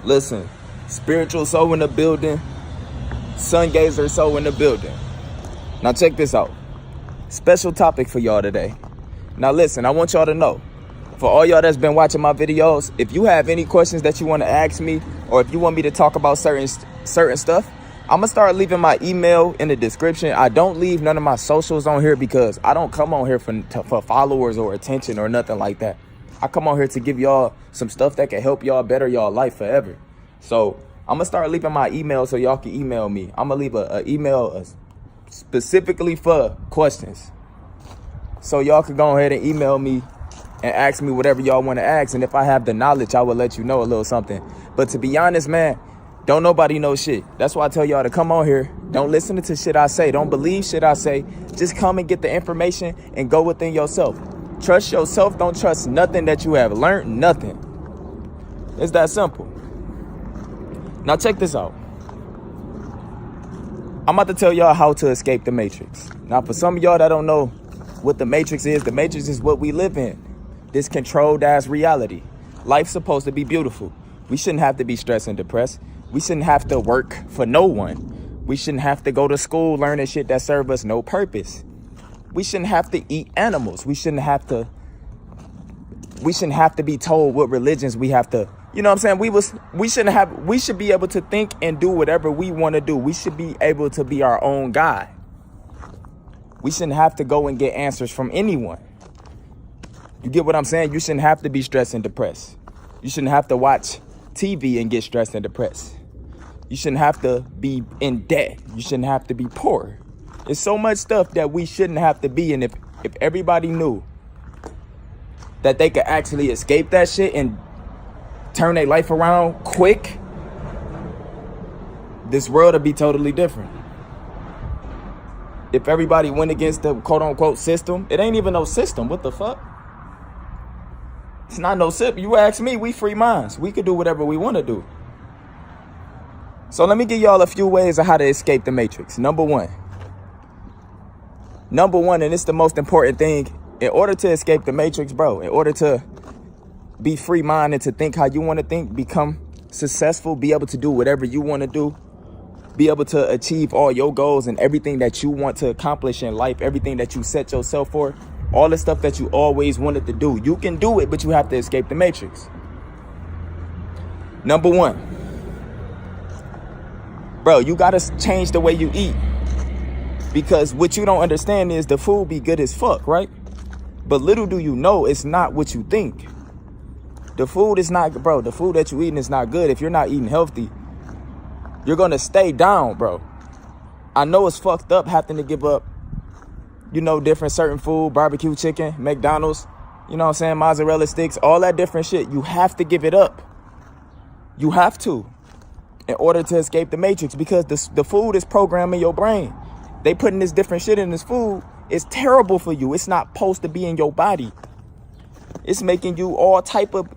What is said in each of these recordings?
Listen, spiritual soul in the building, sun gazer soul in the building. Now check this out. Special topic for y'all today. Now listen, I want y'all to know, for all y'all that's been watching my videos, if you have any questions that you want to ask me, or if you want me to talk about certain stuff, I'm gonna start leaving my email in the description. I don't leave none of my socials on here because I don't come on here for followers or attention or nothing like that. I come on here to give y'all some stuff that can help y'all better y'all life forever. So I'm gonna start leaving my email so y'all can email me. I'm gonna leave an email specifically for questions. So y'all can go ahead and email me and ask me whatever y'all want to ask. And if I have the knowledge, I will let you know a little something. But to be honest, man, don't nobody know shit. That's why I tell y'all to come on here. Don't listen to shit I say. Don't believe shit I say. Just come and get the information and go within yourself. Trust yourself. Don't trust nothing that you have learned. Nothing. It's that simple. Now check this out. I'm about to tell y'all how to escape the matrix. Now for some of y'all that don't know what the matrix is what we live in. This controlled ass reality. Life's supposed to be beautiful. We shouldn't have to be stressed and depressed. We shouldn't have to work for no one. We shouldn't have to go to school learning shit that serve us no purpose. We shouldn't have to eat animals. We shouldn't have to be told what religions we have to, you know what I'm saying? We should be able to think and do whatever we want to do. We should be able to be our own God. We shouldn't have to go and get answers from anyone. You get what I'm saying? You shouldn't have to be stressed and depressed. You shouldn't have to watch TV and get stressed and depressed. You shouldn't have to be in debt. You shouldn't have to be poor. There's so much stuff that we shouldn't have to be. And if everybody knew that they could actually escape that shit and turn their life around quick, this world would be totally different. If everybody went against the quote-unquote system, it ain't even no system. What the fuck? It's not no system. You ask me, we free minds. We could do whatever we want to do. So let me give y'all a few ways of how to escape the matrix. Number one, and it's the most important thing. In order to escape the matrix, bro, in order to be free-minded, to think how you want to think, become successful, be able to do whatever you want to do, be able to achieve all your goals and everything that you want to accomplish in life, everything that you set yourself for, all the stuff that you always wanted to do. You can do it, but you have to escape the matrix. Number one, bro, you got to change the way you eat. Because what you don't understand is the food be good as fuck, right? But little do you know, it's not what you think. The food is not, bro, the food that you eating is not good. If you're not eating healthy, you're going to stay down, bro. I know it's fucked up having to give up, you know, different certain food, barbecue chicken, McDonald's, you know what I'm saying, mozzarella sticks, all that different shit. You have to give it up. You have to, in order to escape the matrix, because the food is programming your brain. They putting this different shit in this food. It's terrible for you. It's not supposed to be in your body. It's making you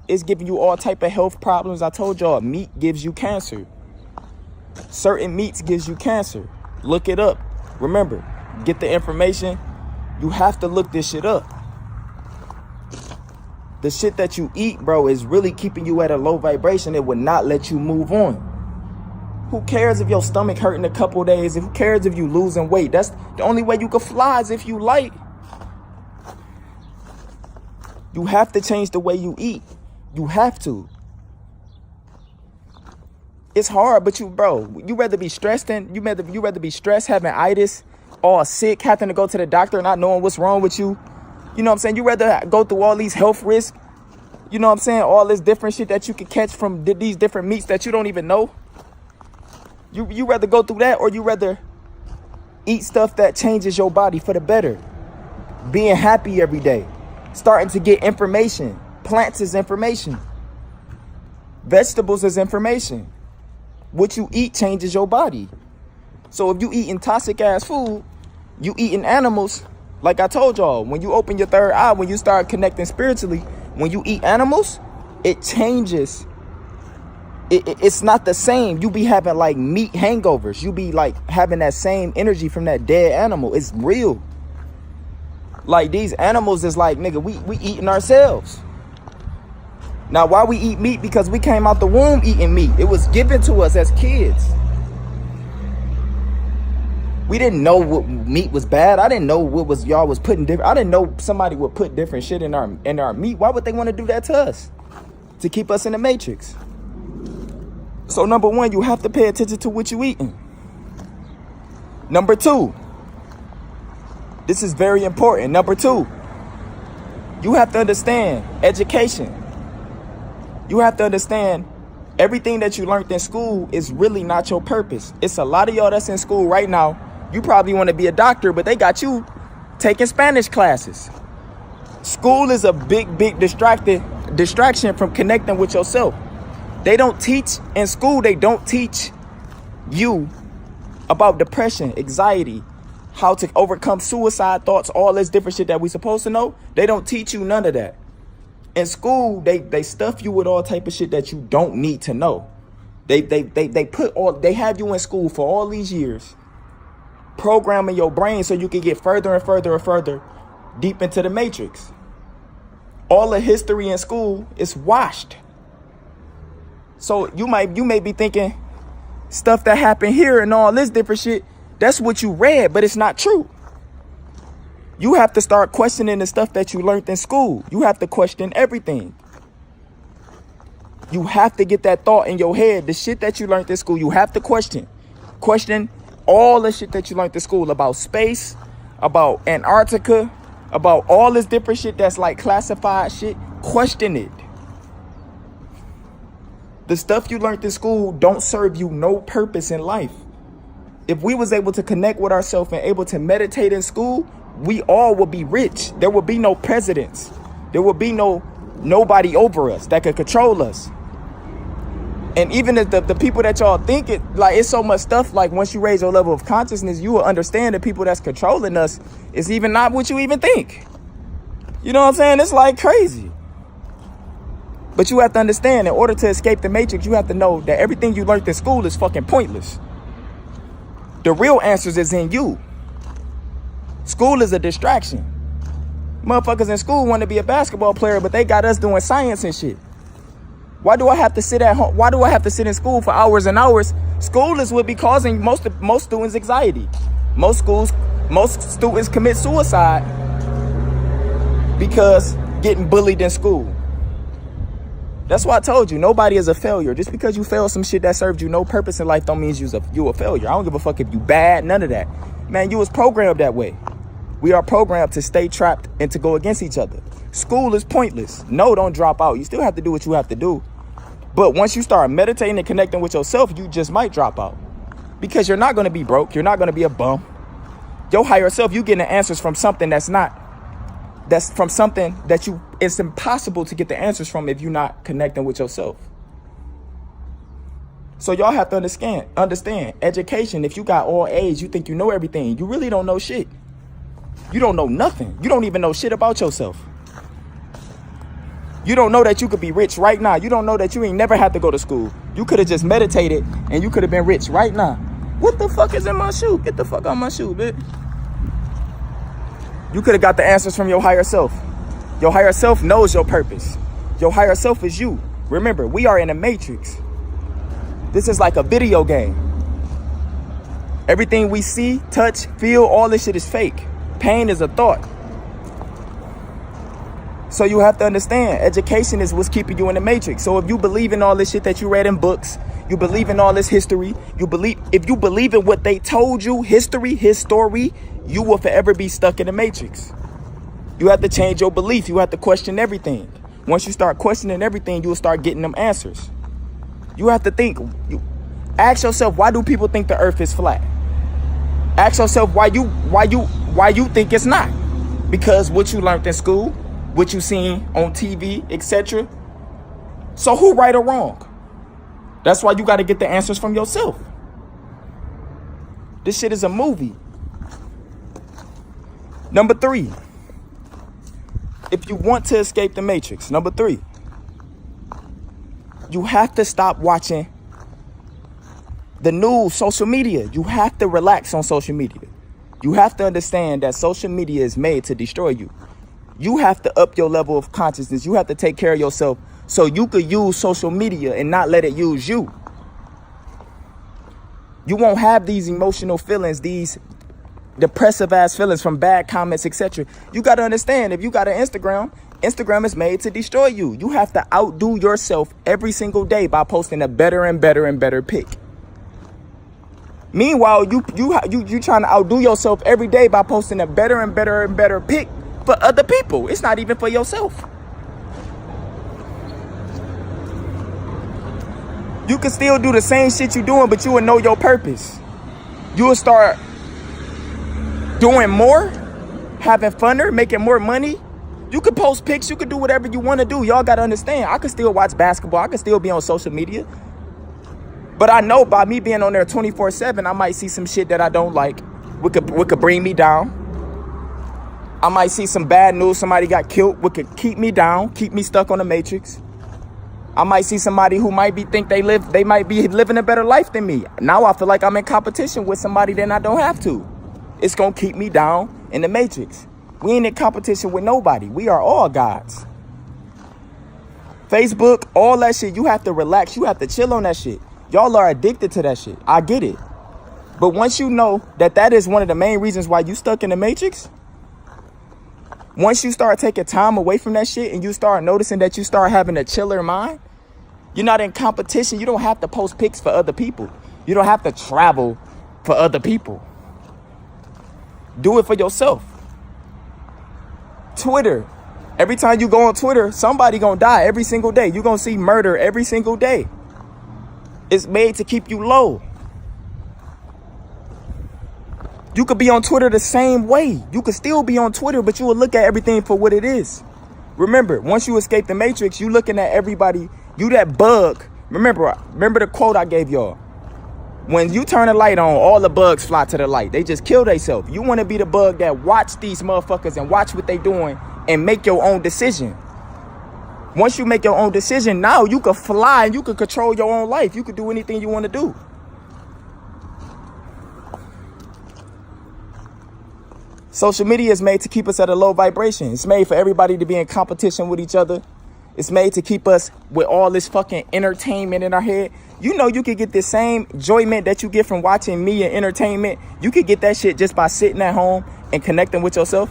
it's giving you all type of health problems. I told y'all, meat gives you cancer. Certain meats gives you cancer. Look it up. Remember, get the information. You have to look this shit up. The shit that you eat, bro, is really keeping you at a low vibration. It would not let you move on. Who cares if your stomach hurting a couple days? Who cares if you losing weight? That's the only way you can fly is if you light. You have to change the way you eat. You have to. It's hard, but you rather be stressed you rather be stressed, having itis, or sick, having to go to the doctor, not knowing what's wrong with you. You know what I'm saying? You rather go through all these health risks. You know what I'm saying? All this different shit that you can catch from these different meats that you don't even know. You rather go through that, or you rather eat stuff that changes your body for the better. Being happy every day. Starting to get information. Plants is information. Vegetables is information. What you eat changes your body. So if you eating toxic ass food, you eating animals, like I told y'all, when you open your third eye, when you start connecting spiritually, when you eat animals, it changes. It's not the same. You be having like meat hangovers. You be like having that same energy from that dead animal. It's real. Like these animals is like, nigga, we eating ourselves. Now, why we eat meat? Because we came out the womb eating meat. It was given to us as kids. We didn't know what meat was bad. I didn't know what was y'all was putting different. I didn't know somebody would put different shit in our meat. Why would they want to do that to us? To keep us in the matrix. So number one, you have to pay attention to what you eating. Number two, this is very important. Number two, you have to understand education. You have to understand everything that you learned in school is really not your purpose. It's a lot of y'all that's in school right now. You probably want to be a doctor, but they got you taking Spanish classes. School is a big distraction from connecting with yourself. They don't teach in school. They don't teach you about depression, anxiety, how to overcome suicide thoughts, all this different shit that we supposed to know. They don't teach you none of that. In school, they stuff you with all type of shit that you don't need to know. They have you in school for all these years, programming your brain so you can get further and further and further deep into the matrix. All the history in school is washed. So you may be thinking stuff that happened here and all this different shit, that's what you read, but it's not true. You have to start questioning the stuff that you learned in school. You have to question everything. You have to get that thought in your head. The shit that you learned in school, you have to question. Question all the shit that you learned in school about space, about Antarctica, about all this different shit that's like classified shit. Question it. The stuff you learned in school don't serve you no purpose in life. If we was able to connect with ourselves and able to meditate in school, we all would be rich. There would be no presidents. There would be nobody over us that could control us. And even if the people that y'all think it, like, it's so much stuff, like once you raise your level of consciousness, you will understand the people that's controlling us is even not what you even think. You know what I'm saying? It's like crazy. But you have to understand, in order to escape the matrix, you have to know that everything you learned in school is fucking pointless. The real answers is in you. School is a distraction. Motherfuckers in school want to be a basketball player, but they got us doing science and shit. Why do I have to sit at home? Why do I have to sit in school for hours and hours? School is what be causing most students anxiety. Most students commit suicide because getting bullied in school. That's why I told you, nobody is a failure. Just because you failed some shit that served you no purpose in life don't mean you a failure. I don't give a fuck if you bad, none of that. Man, you was programmed that way. We are programmed to stay trapped and to go against each other. School is pointless. No, don't drop out. You still have to do what you have to do. But once you start meditating and connecting with yourself, you just might drop out. Because you're not going to be broke. You're not going to be a bum. Your higher self, you getting the answers from something that's from something that it's impossible to get the answers from if you're not connecting with yourself. So y'all have to understand education. If you got all A's, you think you know everything. You really don't know shit. You don't know nothing. You don't even know shit about yourself. You don't know that you could be rich right now. You don't know that you ain't never had to go to school. You could have just meditated and you could have been rich right now. What the fuck is in my shoe? Get the fuck out my shoe, bitch. You could have got the answers from your higher self. Your higher self knows your purpose. Your higher self is you. Remember, we are in a matrix. This is like a video game. Everything we see, touch, feel, all this shit is fake. Pain is a thought. So you have to understand, education is what's keeping you in the matrix. So if you believe in all this shit that you read in books, you believe in all this history, if you believe in what they told you, his story, you will forever be stuck in the matrix. You have to change your belief. You have to question everything. Once you start questioning everything, you will start getting them answers. You have to think. Ask yourself, why do people think the earth is flat? Ask yourself why you think it's not. Because what you learned in school, what you seen on TV, etc. So who right or wrong? That's why you got to get the answers from yourself. This shit is a movie. Number 3. If you want to escape the matrix, number 3, you have to stop watching the news, social media. You have to relax on social media. You have to understand that social media is made to destroy you. You have to up your level of consciousness. You have to take care of yourself so you could use social media and not let it use you. You won't have these emotional feelings, these depressive ass feelings from bad comments, etc. You got to understand, if you got an Instagram is made to destroy you. You have to outdo yourself every single day by posting a better and better and better pic. Meanwhile, you trying to outdo yourself every day by posting a better and better and better pic for other people. It's not even for yourself. You can still do the same shit you doing, but you will know your purpose. You will start doing more, having funner, making more money. You could post pics, you could do whatever you want to do. Y'all got to understand, I could still watch basketball. I could still be on social media. But I know by me being on there 24/7, I might see some shit that I don't like. What could bring me down. I might see some bad news. Somebody got killed. What could keep me down, keep me stuck on the matrix. I might see somebody who might they might be living a better life than me. Now I feel like I'm in competition with somebody that I don't have to. It's going to keep me down in the matrix. We ain't in competition with nobody. We are all gods. Facebook, all that shit, you have to relax. You have to chill on that shit. Y'all are addicted to that shit. I get it. But once you know that is one of the main reasons why you stuck in the matrix, once you start taking time away from that shit and you start noticing that you start having a chiller mind, you're not in competition. You don't have to post pics for other people. You don't have to travel for other people. Do it for yourself. Twitter. Every time you go on Twitter, somebody gonna die every single day. You're gonna see murder every single day. It's made to keep you low. You could be on Twitter the same way. You could still be on Twitter, but you will look at everything for what it is. Remember, once you escape the matrix, you looking at everybody. You that bug. Remember the quote I gave y'all. When you turn the light on, all the bugs fly to the light. They just kill themselves. You want to be the bug that watch these motherfuckers and watch what they doing and make your own decision. Once you make your own decision, now you can fly and you can control your own life. You can do anything you want to do. Social media is made to keep us at a low vibration. It's made for everybody to be in competition with each other. It's made to keep us with all this fucking entertainment in our head. You know, you could get the same enjoyment that you get from watching media entertainment. You could get that shit just by sitting at home and connecting with yourself.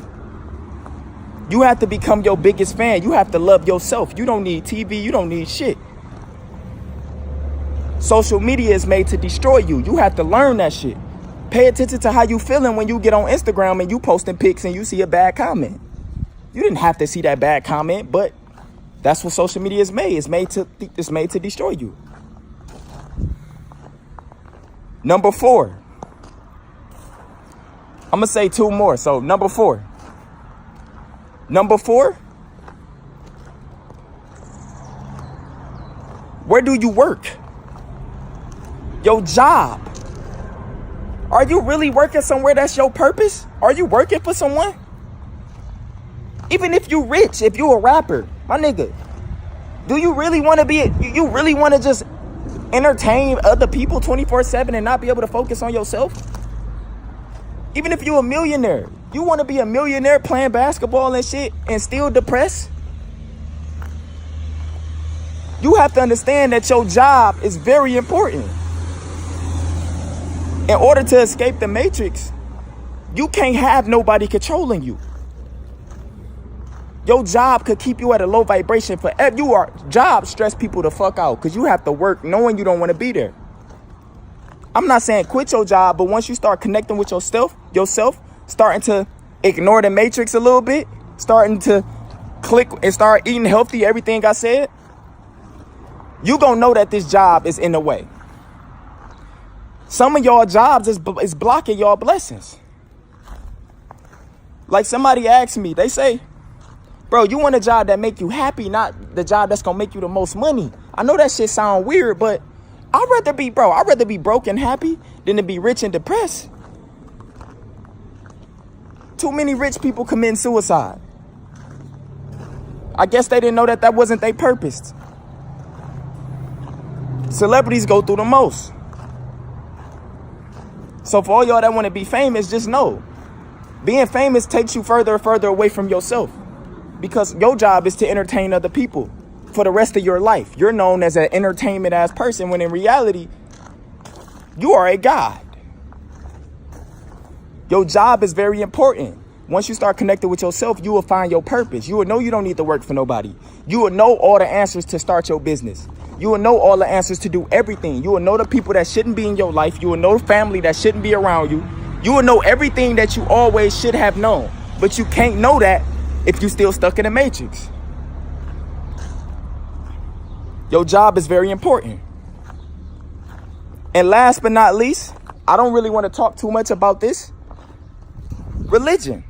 You have to become your biggest fan. You have to love yourself. You don't need TV. You don't need shit. Social media is made to destroy you. You have to learn that shit. Pay attention to how you feeling when you get on Instagram and you posting pics and you see a bad comment. You didn't have to see that bad comment, but that's what social media is made. It's made to destroy you. Number 4. I'm going to say 2 more. So number 4. Number 4. Where do you work? Your job. Are you really working somewhere that's your purpose? Are you working for someone? Even if you rich, if you a rapper, my nigga, do you really want to you really want to just entertain other people 24/7 and not be able to focus on yourself? Even if you a millionaire, you want to be a millionaire playing basketball and shit and still depressed? You have to understand that your job is very important. In order to escape the matrix, you can't have nobody controlling you. Your job could keep you at a low vibration forever. Job stress people the fuck out because you have to work knowing you don't want to be there. I'm not saying quit your job, but once you start connecting with yourself, starting to ignore the matrix a little bit, starting to click and start eating healthy, everything I said, you gonna know that this job is in the way. Some of y'all jobs is blocking y'all blessings. Like somebody asked me, they say, bro, you want a job that make you happy, not the job that's gonna make you the most money. I know that shit sound weird, but I'd rather be broke and happy than to be rich and depressed. Too many rich people committing suicide. I guess they didn't know that wasn't their purpose. Celebrities go through the most. So for all y'all that want to be famous, just know, being famous takes you further and further away from yourself. Because your job is to entertain other people for the rest of your life. You're known as an entertainment ass person when in reality, you are a God. Your job is very important. Once you start connecting with yourself, you will find your purpose. You will know you don't need to work for nobody. You will know all the answers to start your business. You will know all the answers to do everything. You will know the people that shouldn't be in your life. You will know the family that shouldn't be around you. You will know everything that you always should have known. But you can't know that if you're still stuck in the matrix. Your job is very important. And last but not least, I don't really want to talk too much about this. Religion.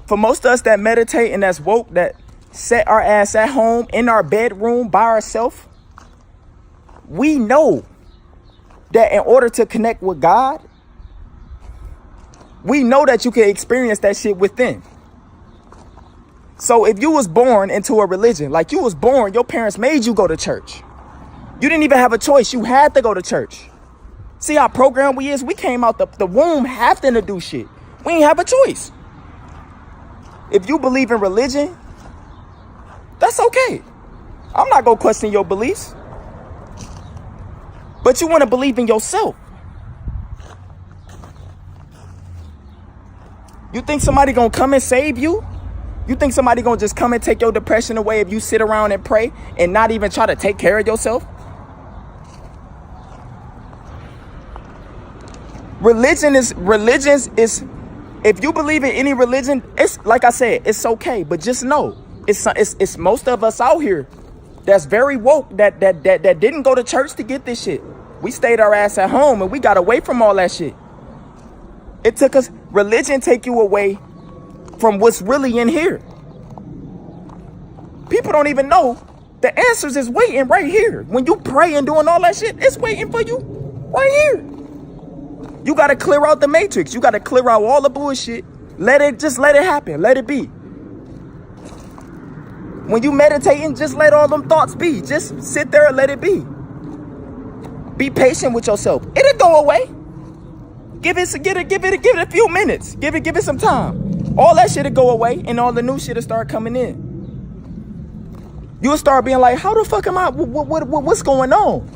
For most of us that meditate and that's woke, that set our ass at home in our bedroom by ourselves, we know that in order to connect with God, we know that you can experience that shit within. So if you was born into a religion, like you was born, your parents made you go to church. You didn't even have a choice. You had to go to church. See how programmed we is? We came out the womb having to do shit. We ain't have a choice. If you believe in religion, that's okay. I'm not going to question your beliefs. But you want to believe in yourself. You think somebody going to come and save you? You think somebody going to just come and take your depression away if you sit around and pray and not even try to take care of yourself? Religion is, if you believe in any religion, it's like I said, it's okay. But just know, it's most of us out here that's very woke that didn't go to church to get this shit. We stayed our ass at home and we got away from all that shit. It took us, religion take you away from what's really in here. People don't even know the answers is waiting right here. When you pray and doing all that shit, it's waiting for you right here. You got to clear out the matrix. You got to clear out all the bullshit. Let it happen. Let it be. When you meditating, just let all them thoughts be. Just sit there and let it be. Be patient with yourself. It'll go away. Give it a few minutes. Give it some time. All that shit'll go away and all the new shit'll start coming in. You'll start being like, how the fuck am I? What's going on?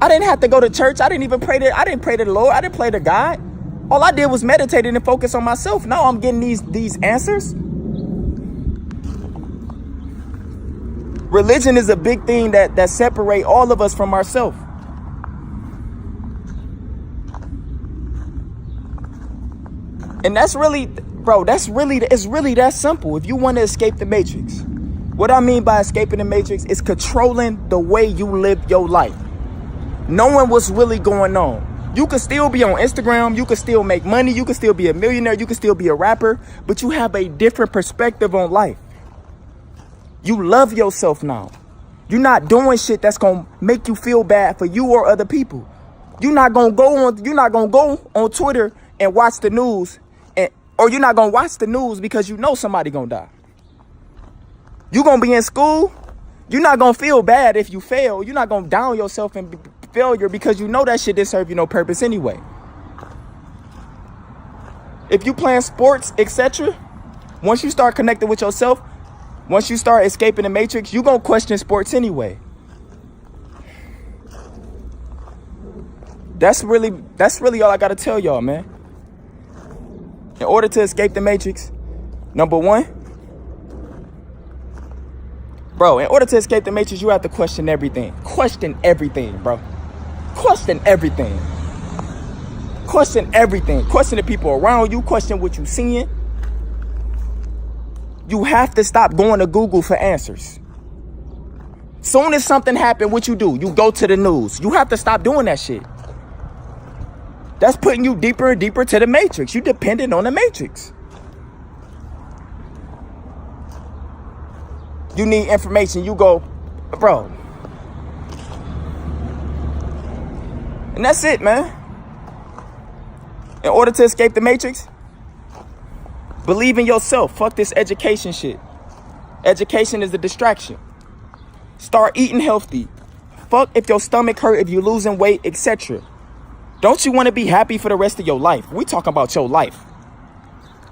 I didn't have to go to church. I didn't pray to the Lord. I didn't pray to God. All I did was meditate and focus on myself. Now I'm getting these answers. Religion is a big thing that separate all of us from ourselves. And that's really, bro, it's really that simple. If you want to escape the matrix, what I mean by escaping the matrix is controlling the way you live your life. Knowing what's really going on. You could still be on Instagram. You could still make money. You could still be a millionaire. You could still be a rapper. But you have a different perspective on life. You love yourself now. You're not doing shit that's going to make you feel bad for you or other people. You're not going to go on Twitter and watch the news. Or you're not going to watch the news because you know somebody going to die. You're going to be in school. You're not going to feel bad if you fail. You're not going to down yourself and failure because you know that shit didn't serve you no purpose anyway. If you playing sports, etc., once you start connecting with yourself, once you start escaping the matrix, you're going to question sports anyway. That's really all I got to tell y'all, man. In order to escape the matrix, number one, bro, in order to escape the matrix, you have to question everything. Question everything, bro. Question everything. Question everything. Question the people around you. Question what you seeing. You have to stop going to Google for answers. Soon as something happens, what you do? You go to the news. You have to stop doing that shit. That's putting you deeper and deeper to the matrix. You dependent on the matrix. You need information. You go, bro. And that's it, man. In order to escape the matrix, believe in yourself. Fuck this education shit. Education is a distraction. Start eating healthy. Fuck if your stomach hurt, if you're losing weight, etc. Don't you want to be happy for the rest of your life? We talking about your life.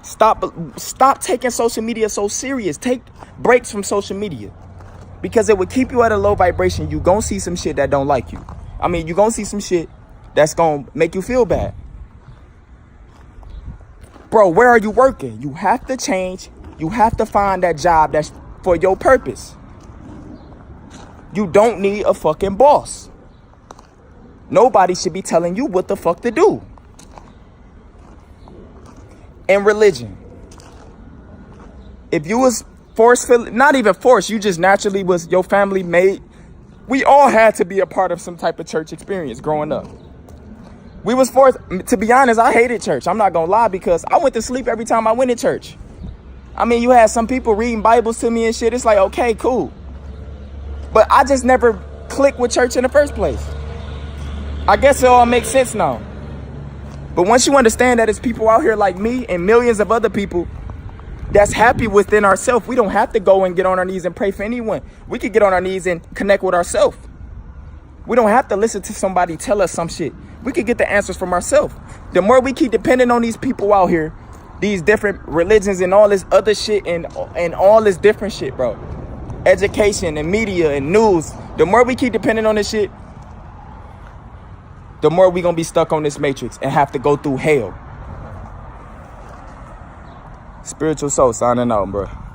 Stop taking social media so serious. Take breaks from social media, because it would keep you at a low vibration. You gonna see some shit that don't like you. I mean, you gonna see some shit that's gonna make you feel bad. Bro, where are you working? You have to change. You have to find that job that's for your purpose. You don't need a fucking boss. Nobody should be telling you what the fuck to do. And religion. If you was forceful, not even forced, you just naturally was, your family made, we all had to be a part of some type of church experience growing up. We was forced, to be honest, I hated church. I'm not gonna lie, because I went to sleep every time I went to church. I mean, you had some people reading Bibles to me and shit. It's like, okay, cool. But I just never clicked with church in the first place. I guess it all makes sense now. But once you understand that it's people out here like me and millions of other people that's happy within ourselves, we don't have to go and get on our knees and pray for anyone. We could get on our knees and connect with ourselves. We don't have to listen to somebody tell us some shit. We could get the answers from ourselves. The more we keep depending on these people out here, these different religions and all this other shit and all this different shit, bro. Education and media and news. The more we keep depending on this shit, the more we gonna be stuck on this matrix and have to go through hell. Spiritual Soul signing out, bro.